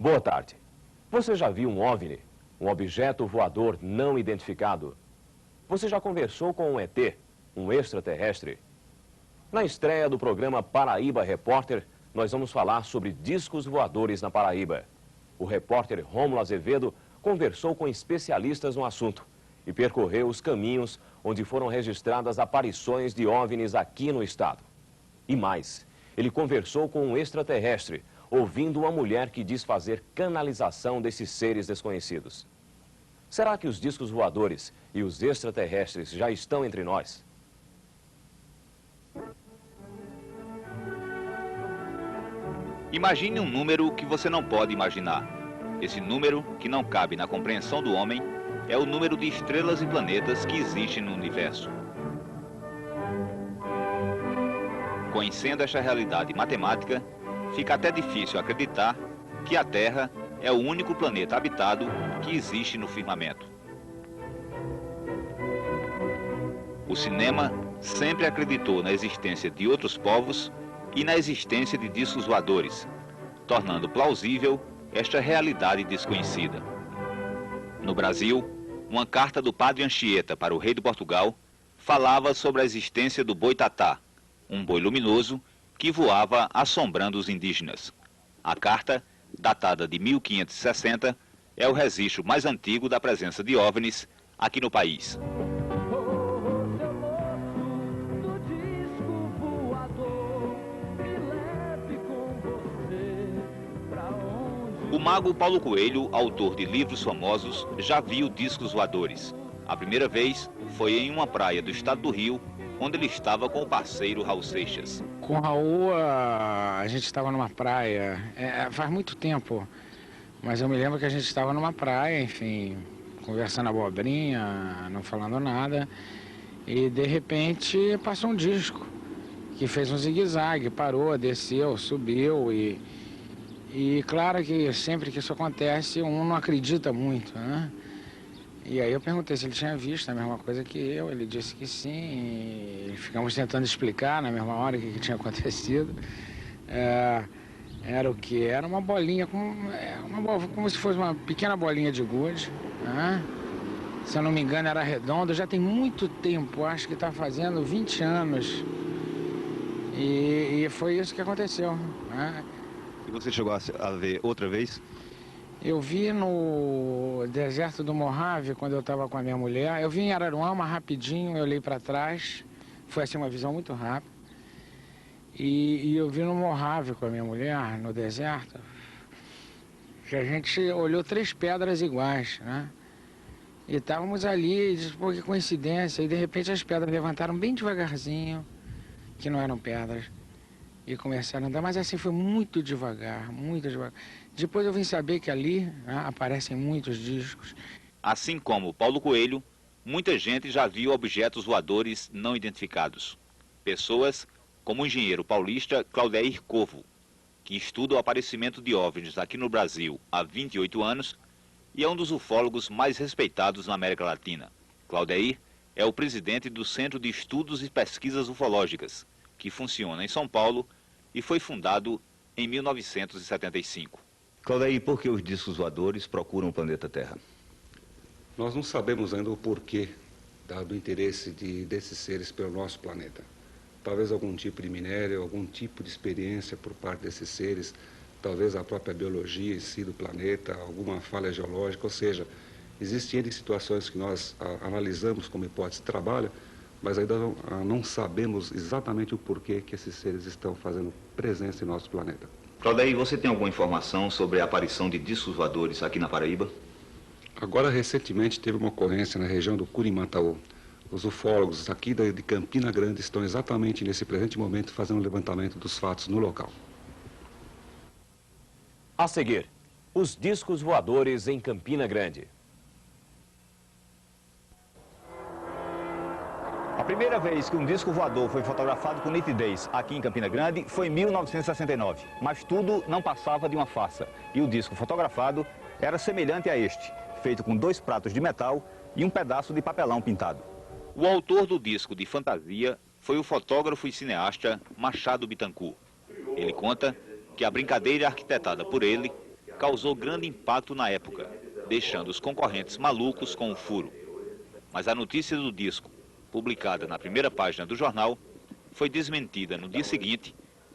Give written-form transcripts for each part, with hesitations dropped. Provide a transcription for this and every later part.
Boa tarde. Você já viu um OVNI, um objeto voador não identificado? Você já conversou com um ET, um extraterrestre? Na estreia do programa Paraíba Repórter, nós vamos falar sobre discos voadores na Paraíba. O repórter Rômulo Azevedo conversou com especialistas no assunto e percorreu os caminhos onde foram registradas aparições de OVNIs aqui no estado. E mais, ele conversou com um extraterrestre, ouvindo uma mulher que diz fazer canalização desses seres desconhecidos. Será que os discos voadores e os extraterrestres já estão entre nós? Imagine um número que você não pode imaginar. Esse número, que não cabe na compreensão do homem, é o número de estrelas e planetas que existem no universo. Conhecendo esta realidade matemática, fica até difícil acreditar que a Terra é o único planeta habitado que existe no firmamento. O cinema sempre acreditou na existência de outros povos e na existência de discos voadores, tornando plausível esta realidade desconhecida. No Brasil, uma carta do padre Anchieta para o rei de Portugal falava sobre a existência do boitatá, um boi luminoso que voava assombrando os indígenas. A carta, datada de 1560, é o registro mais antigo da presença de OVNIs aqui no país. O mago Paulo Coelho, autor de livros famosos, já viu discos voadores. A primeira vez foi em uma praia do estado do Rio, onde ele estava com o parceiro Raul Seixas. Com o Raul, a gente estava numa praia, faz muito tempo, mas eu me lembro que a gente estava numa praia, enfim, conversando abobrinha, não falando nada, e de repente passou um disco que fez um zigue-zague, parou, desceu, subiu, e claro que sempre que isso acontece, um não acredita muito, né? E aí eu perguntei se ele tinha visto a mesma coisa que eu, ele disse que sim, e ficamos tentando explicar na mesma hora o que tinha acontecido. Era o quê? Era uma bolinha, como se fosse uma pequena bolinha de gude, né? Se eu não me engano era redondo, já tem muito tempo, acho que está fazendo 20 anos, e foi isso que aconteceu, né? E você chegou a ver outra vez? Eu vi no deserto do Mojave, quando eu estava com a minha mulher. Eu vi em Araruama rapidinho, eu olhei para trás. Foi assim uma visão muito rápida. E eu vi no Mojave com a minha mulher, no deserto, que a gente olhou 3 pedras iguais, né? E estávamos ali, e disse, pô, que coincidência. E de repente as pedras levantaram bem devagarzinho, que não eram pedras, e começaram a andar. Mas assim foi muito devagar, muito devagar. Depois eu vim saber que ali, né, aparecem muitos discos. Assim como Paulo Coelho, muita gente já viu objetos voadores não identificados. Pessoas como o engenheiro paulista Claudeir Covo, que estuda o aparecimento de OVNIs aqui no Brasil há 28 anos e é um dos ufólogos mais respeitados na América Latina. Claudeir é o presidente do Centro de Estudos e Pesquisas Ufológicas, que funciona em São Paulo e foi fundado em 1975. Claudeir, por que os discos voadores procuram o planeta Terra? Nós não sabemos ainda o porquê do interesse desses seres pelo nosso planeta. Talvez algum tipo de minério, algum tipo de experiência por parte desses seres, talvez a própria biologia em si do planeta, alguma falha geológica, ou seja, existem situações que nós analisamos como hipótese de trabalho, mas ainda não sabemos exatamente o porquê que esses seres estão fazendo presença em nosso planeta. Claudeir, você tem alguma informação sobre a aparição de discos voadores aqui na Paraíba? Agora, recentemente, teve uma ocorrência na região do Curimataú. Os ufólogos aqui de Campina Grande estão exatamente nesse presente momento fazendo o levantamento dos fatos no local. A seguir, os discos voadores em Campina Grande. A primeira vez que um disco voador foi fotografado com nitidez aqui em Campina Grande foi em 1969. Mas tudo não passava de uma farsa. E o disco fotografado era semelhante a este, feito com 2 pratos de metal e um pedaço de papelão pintado. O autor do disco de fantasia foi o fotógrafo e cineasta Machado Bittencourt. Ele conta que a brincadeira arquitetada por ele causou grande impacto na época, deixando os concorrentes malucos com o furo. Mas a notícia do disco, publicada na primeira página do jornal, foi desmentida no dia seguinte,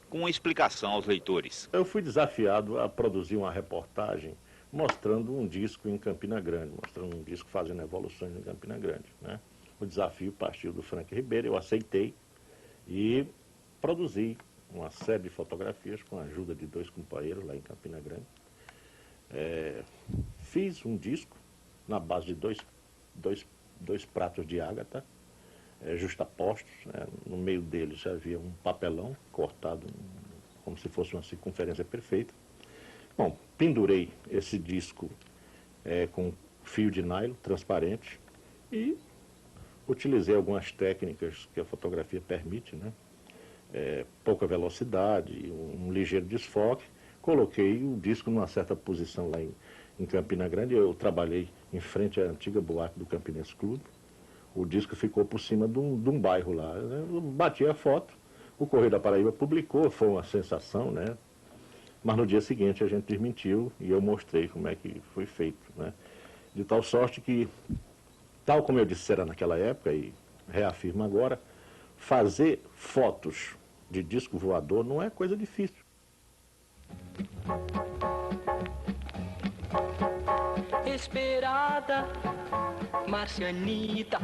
com uma explicação aos leitores. Eu fui desafiado a produzir uma reportagem mostrando um disco em Campina Grande, mostrando um disco fazendo evoluções em Campina Grande, né? O desafio partiu do Frank Ribeiro, eu aceitei e produzi uma série de fotografias com a ajuda de 2 companheiros lá em Campina Grande. Fiz um disco na base de dois pratos de ágata, justapostos, né? No meio deles havia um papelão cortado como se fosse uma circunferência perfeita. Bom, pendurei esse disco com fio de nylon transparente e utilizei algumas técnicas que a fotografia permite, né? Pouca velocidade, um ligeiro desfoque. Coloquei o disco numa certa posição lá em Campina Grande. Eu trabalhei em frente à antiga boate do Campinense Clube. O disco ficou por cima de um bairro lá. Eu bati a foto, o Correio da Paraíba publicou, foi uma sensação, né? Mas no dia seguinte a gente desmentiu e eu mostrei como é que foi feito, né? De tal sorte que, tal como eu dissera naquela época e reafirmo agora, fazer fotos de disco voador não é coisa difícil. Esperada, marcianita,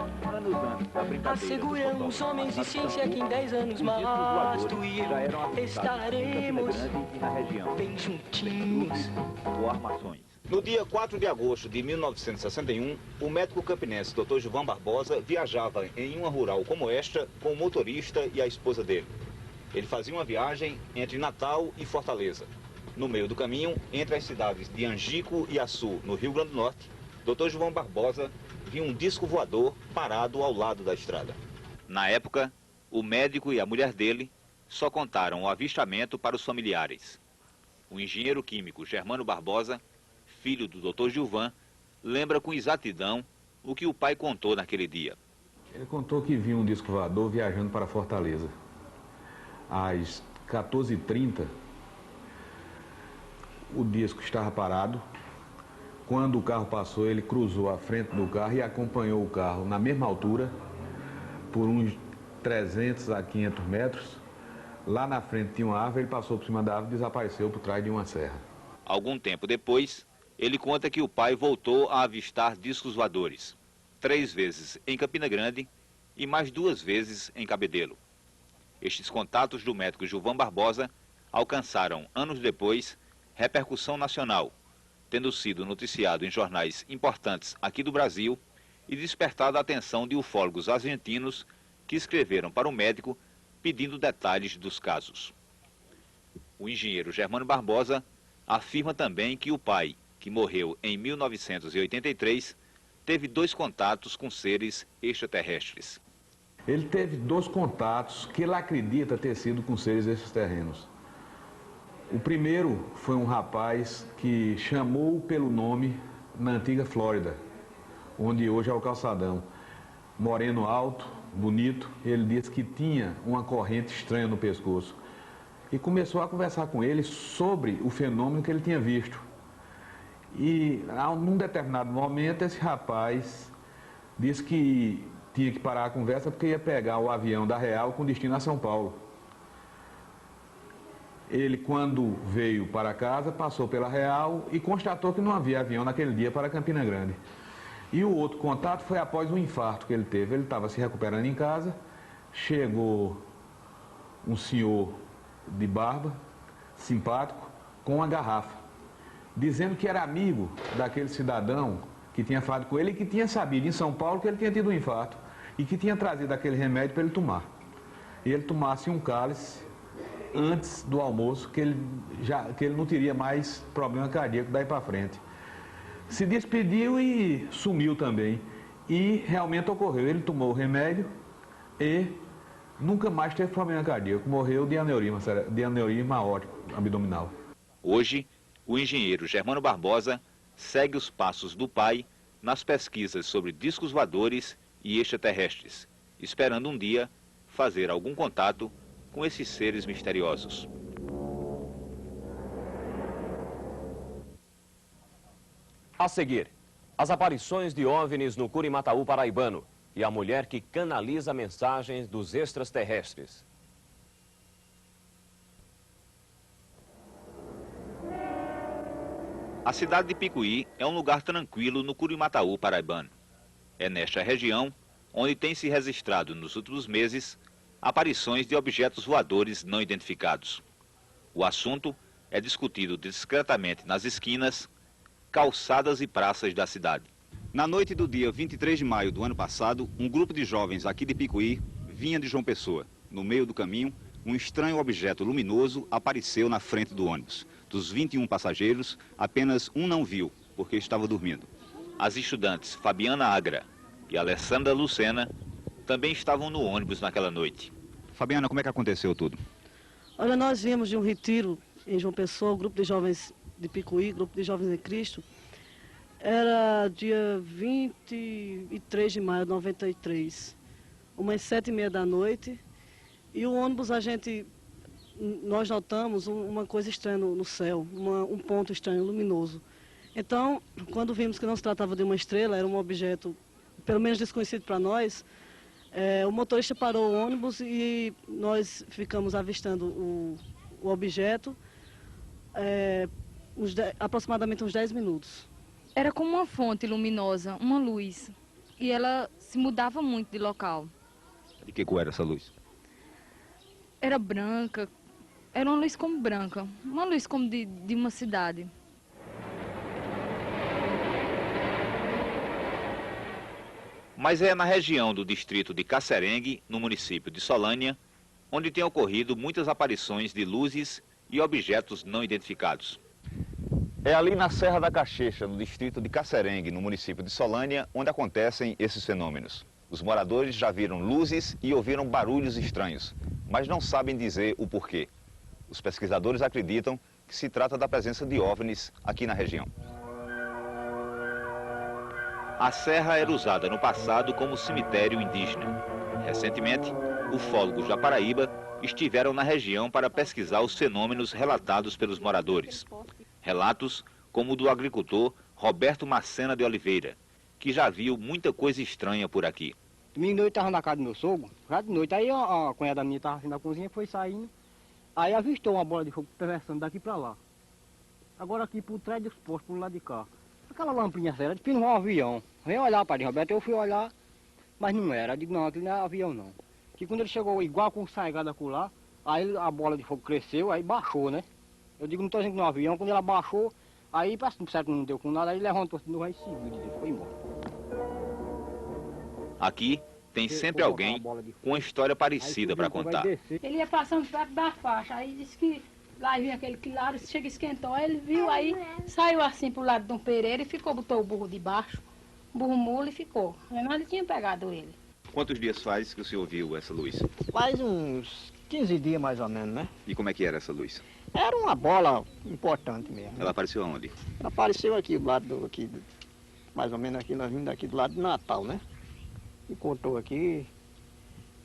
assegura os homens de ciência que em 10 anos mais tu e eu estaremos bem juntinhos. No dia 4 de agosto de 1961, o médico campinense Dr. Gilvan Barbosa viajava em uma rural como esta com o motorista e a esposa dele. Ele fazia uma viagem entre Natal e Fortaleza. No meio do caminho, entre as cidades de Angico e Açu, no Rio Grande do Norte, Dr. Gilvan Barbosa viu um disco voador parado ao lado da estrada. Na época, o médico e a mulher dele só contaram o avistamento para os familiares. O engenheiro químico Germano Barbosa, filho do Dr. Gilvan, lembra com exatidão o que o pai contou naquele dia. Ele contou que viu um disco voador viajando para Fortaleza. Às 14h30, o disco estava parado. Quando o carro passou, ele cruzou a frente do carro e acompanhou o carro na mesma altura, por uns 300 a 500 metros. Lá na frente tinha uma árvore, ele passou por cima da árvore e desapareceu por trás de uma serra. Algum tempo depois, ele conta que o pai voltou a avistar discos voadores. 3 vezes em Campina Grande e mais 2 vezes em Cabedelo. Estes contatos do médico Gilvan Barbosa alcançaram, anos depois, repercussão nacional, tendo sido noticiado em jornais importantes aqui do Brasil e despertado a atenção de ufólogos argentinos que escreveram para o médico pedindo detalhes dos casos. O engenheiro Germano Barbosa afirma também que o pai, que morreu em 1983, teve 2 contatos com seres extraterrestres. Ele teve 2 contatos que ele acredita ter sido com seres extraterrenos. O primeiro foi um rapaz que chamou pelo nome na antiga Flórida, onde hoje é o Calçadão. Moreno alto, bonito, ele disse que tinha uma corrente estranha no pescoço. E começou a conversar com ele sobre o fenômeno que ele tinha visto. E, num determinado momento, esse rapaz disse que tinha que parar a conversa porque ia pegar o avião da Real com destino a São Paulo. Ele, quando veio para casa, passou pela Real e constatou que não havia avião naquele dia para Campina Grande. E o outro contato foi após um infarto que ele teve. Ele estava se recuperando em casa, chegou um senhor de barba, simpático, com uma garrafa, dizendo que era amigo daquele cidadão que tinha falado com ele e que tinha sabido em São Paulo que ele tinha tido um infarto e que tinha trazido aquele remédio para ele tomar. E ele tomasse um cálice antes do almoço, que ele não teria mais problema cardíaco daí para frente. Se despediu e sumiu também. E realmente ocorreu. Ele tomou o remédio e nunca mais teve problema cardíaco. Morreu de aneurisma aórtico abdominal. Hoje, o engenheiro Germano Barbosa segue os passos do pai nas pesquisas sobre discos voadores e extraterrestres, esperando um dia fazer algum contato com esses seres misteriosos. A seguir, as aparições de OVNIs no Curimataú paraibano e a mulher que canaliza mensagens dos extraterrestres. A cidade de Picuí é um lugar tranquilo no Curimataú paraibano. É nesta região onde tem se registrado nos últimos meses aparições de objetos voadores não identificados. O assunto é discutido discretamente nas esquinas, calçadas e praças da cidade. Na noite do dia 23 de maio do ano passado, um grupo de jovens aqui de Picuí vinha de João Pessoa. No meio do caminho, um estranho objeto luminoso apareceu na frente do ônibus. Dos 21 passageiros, apenas um não viu, porque estava dormindo. As estudantes Fabiana Agra e Alessandra Lucena também estavam no ônibus naquela noite. Fabiana, como é que aconteceu tudo? Olha, nós viemos de um retiro em João Pessoa, o grupo de jovens de Picuí, grupo de jovens em Cristo. Era dia 23 de maio de 93, umas 7h30 da noite. E o ônibus, nós notamos uma coisa estranha no céu, um ponto estranho, luminoso. Então, quando vimos que não se tratava de uma estrela, era um objeto, pelo menos desconhecido para nós, o motorista parou o ônibus e nós ficamos avistando o objeto aproximadamente uns 10 minutos. Era como uma fonte luminosa, uma luz, e ela se mudava muito de local. De que cor era essa luz? Era branca, era uma luz como branca, uma luz como de uma cidade. Mas é na região do distrito de Casserengue, no município de Solânia, onde tem ocorrido muitas aparições de luzes e objetos não identificados. É ali na Serra da Caxeixa, no distrito de Casserengue, no município de Solânia, onde acontecem esses fenômenos. Os moradores já viram luzes e ouviram barulhos estranhos, mas não sabem dizer o porquê. Os pesquisadores acreditam que se trata da presença de OVNIs aqui na região. A serra era usada no passado como cemitério indígena. Recentemente, ufólogos da Paraíba estiveram na região para pesquisar os fenômenos relatados pelos moradores. Relatos como o do agricultor Roberto Macena de Oliveira, que já viu muita coisa estranha por aqui. Domingo de noite estava na casa do meu sogro, já de noite, aí a cunhada minha estava assim na cozinha, foi saindo, aí avistou uma bola de fogo atravessando daqui para lá. Agora aqui por trás dos postos, por lado de cá. Aquela lampinha séria, de um avião. Vem olhar, padre Roberto, eu fui olhar, mas não era. Eu digo, não, aquilo não é avião não. Que quando ele chegou igual com o saigado lá, aí a bola de fogo cresceu, aí baixou, né? Eu digo, não estou dizendo que não é um avião, quando ela baixou, aí parece que não deu com nada, aí levantou de novo, aí seguiu, e foi embora. Aqui tem sempre alguém com uma história parecida para contar. Ele ia passando perto da faixa, aí disse que lá vinha aquele claro, chega esquentou, aí ele viu, aí saiu assim pro lado de um Pereira e ficou, botou o burro de baixo, burro mula e ficou. Mas ele tinha pegado ele. Quantos dias faz que o senhor viu essa luz? Faz uns 15 dias mais ou menos, né? E como é que era essa luz? Era uma bola importante mesmo. Ela apareceu aonde? Ela apareceu aqui do lado mais ou menos aqui, nós vimos daqui do lado de Natal, né? E cortou aqui,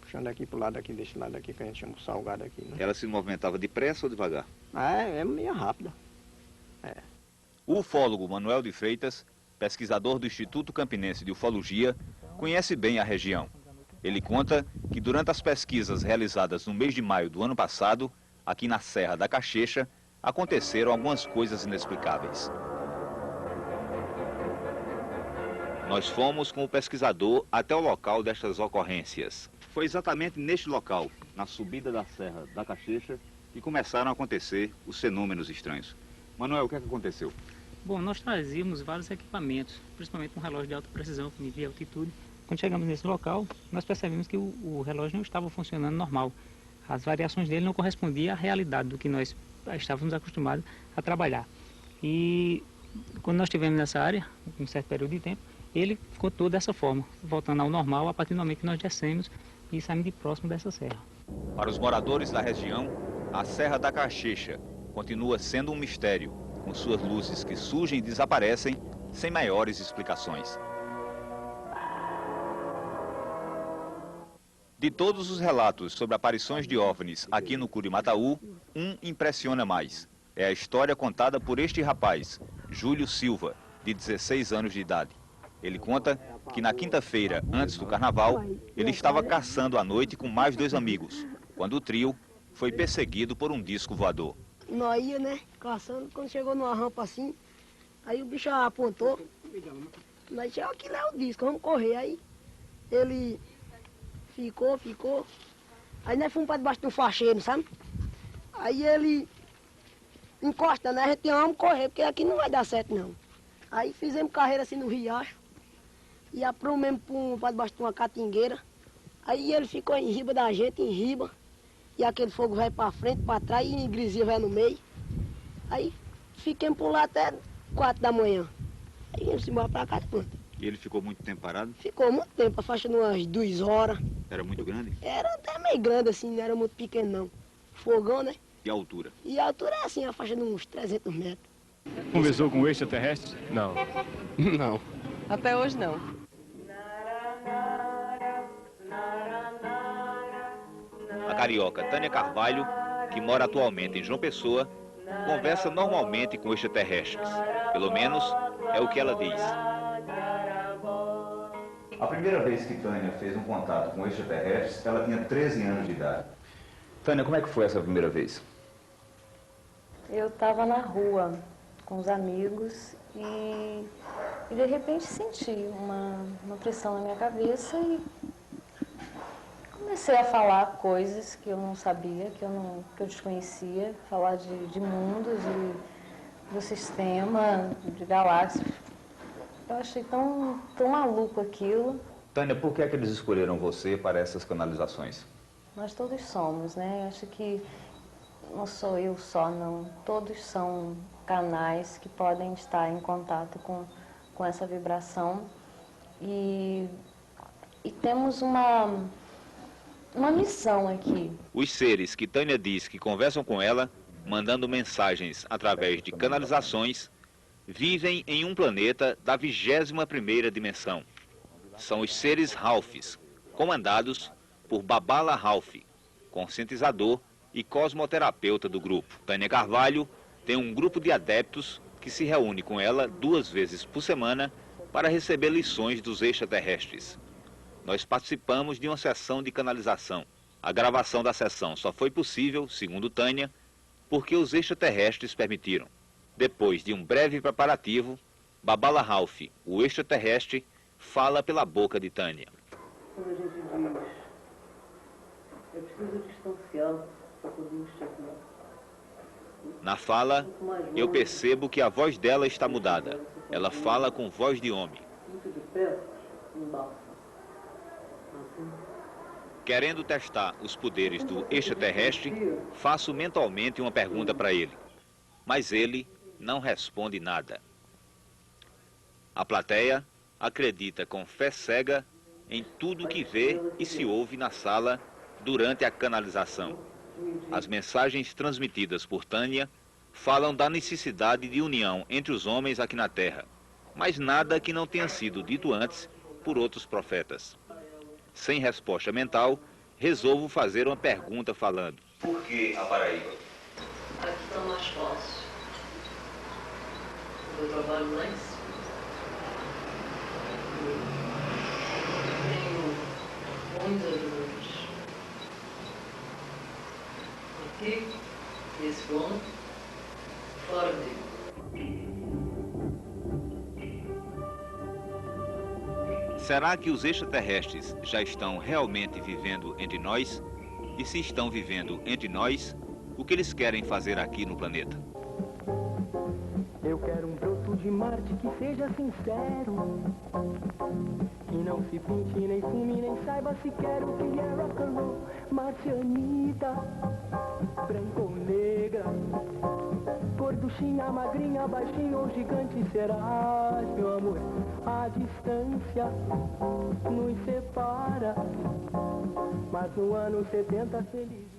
puxando aqui pro lado aqui, desse lado aqui, que a gente chama de salgado aqui, né? Ela se movimentava depressa ou devagar? É meio rápida. O ufólogo Manuel de Freitas, pesquisador do Instituto Campinense de Ufologia, conhece bem a região. Ele conta que durante as pesquisas realizadas no mês de maio do ano passado, aqui na Serra da Caxeixa, aconteceram algumas coisas inexplicáveis. Nós fomos com o pesquisador até o local destas ocorrências. Foi exatamente neste local, na subida da Serra da Caxeixa, que começaram a acontecer os fenômenos estranhos. Manuel, o que é que aconteceu? Bom, nós trazíamos vários equipamentos, principalmente um relógio de alta precisão que media altitude. Quando chegamos nesse local, nós percebemos que o relógio não estava funcionando normal. As variações dele não correspondiam à realidade do que nós estávamos acostumados a trabalhar. E quando nós estivemos nessa área, um certo período de tempo, ele ficou todo dessa forma, voltando ao normal a partir do momento que nós descemos e saímos de próximo dessa serra. Para os moradores da região, a Serra da Caxeixa continua sendo um mistério, com suas luzes que surgem e desaparecem sem maiores explicações. De todos os relatos sobre aparições de OVNIs aqui no Curimataú, um impressiona mais. É a história contada por este rapaz, Júlio Silva, de 16 anos de idade. Ele conta que na quinta-feira, antes do carnaval, ele estava caçando à noite com mais 2 amigos, quando o trio foi perseguido por um disco voador. Nós ia, né, caçando, quando chegou numa rampa assim, aí o bicho apontou, nós chegou, aquilo é o disco, vamos correr. Aí ele ficou, aí nós fomos para debaixo do facheiro, sabe? Aí ele encosta, né, a gente vamos correr, porque aqui não vai dar certo não. Aí fizemos carreira assim no riacho, e aprumemos para debaixo de uma catingueira, aí ele ficou em riba da gente, em riba, e aquele fogo vai para frente, para trás, e grisinha vai no meio. Aí fiquemos por lá até 4 da manhã. Aí viemos embora para cá, pronto. E ele ficou muito tempo parado? Ficou muito tempo, a faixa de umas 2 horas. Era muito grande? Era até meio grande assim, não era muito pequeno não. Fogão, né? E a altura? E a altura é assim, a faixa de uns 300 metros. Conversou com extraterrestres? Não. Não. Até hoje não. A carioca Tânia Carvalho, que mora atualmente em João Pessoa, conversa normalmente com extraterrestres. Pelo menos é o que ela diz. A primeira vez que Tânia fez um contato com extraterrestres, ela tinha 13 anos de idade. Tânia, como é que foi essa primeira vez? Eu estava na rua com os amigos e de repente senti uma pressão na minha cabeça e comecei a falar coisas que eu não sabia, que eu desconhecia, falar de mundos, do sistema, de galáxias. Eu achei tão maluco aquilo. Tânia, por que é que eles escolheram você para essas canalizações? Nós todos somos, né? Eu acho que não sou eu só, não. Todos são canais que podem estar em contato com essa vibração. E temos uma missão aqui. Os seres que Tânia diz que conversam com ela, mandando mensagens através de canalizações, vivem em um planeta da 21ª dimensão. São os seres Ralphs, comandados por Babala Ralph, conscientizador e cosmoterapeuta do grupo. Tânia Carvalho tem um grupo de adeptos que se reúne com ela 2 vezes por semana para receber lições dos extraterrestres. Nós participamos de uma sessão de canalização. A gravação da sessão só foi possível, segundo Tânia, porque os extraterrestres permitiram. Depois de um breve preparativo, Babala Ralph, o extraterrestre, fala pela boca de Tânia. Quando a gente diz, é preciso distanciar para poder chegar. Na fala, eu percebo que a voz dela está mudada. Ela fala com voz de homem. Muito depressa, não dá. Querendo testar os poderes do extraterrestre, faço mentalmente uma pergunta para ele. Mas ele não responde nada. A plateia acredita com fé cega em tudo que vê e se ouve na sala durante a canalização. As mensagens transmitidas por Tânia falam da necessidade de união entre os homens aqui na Terra, mas nada que não tenha sido dito antes por outros profetas. Sem resposta mental, resolvo fazer uma pergunta falando. Por que a Paraíba? Aqui está mais fácil. Eu trabalho lá em cima. Tenho muitos ajudantes. Aqui, nesse ponto, fora dele. Será que os extraterrestres já estão realmente vivendo entre nós? E se estão vivendo entre nós, o que eles querem fazer aqui no planeta? Eu quero um broto de Marte que seja sincero, que não se pinte, nem fume, nem saiba sequer o que é rock and roll. Marcianita, branca ou negra, gorduchinha, magrinha, baixinho ou gigante serás, meu amor. A distância nos separa, mas no ano 70 feliz.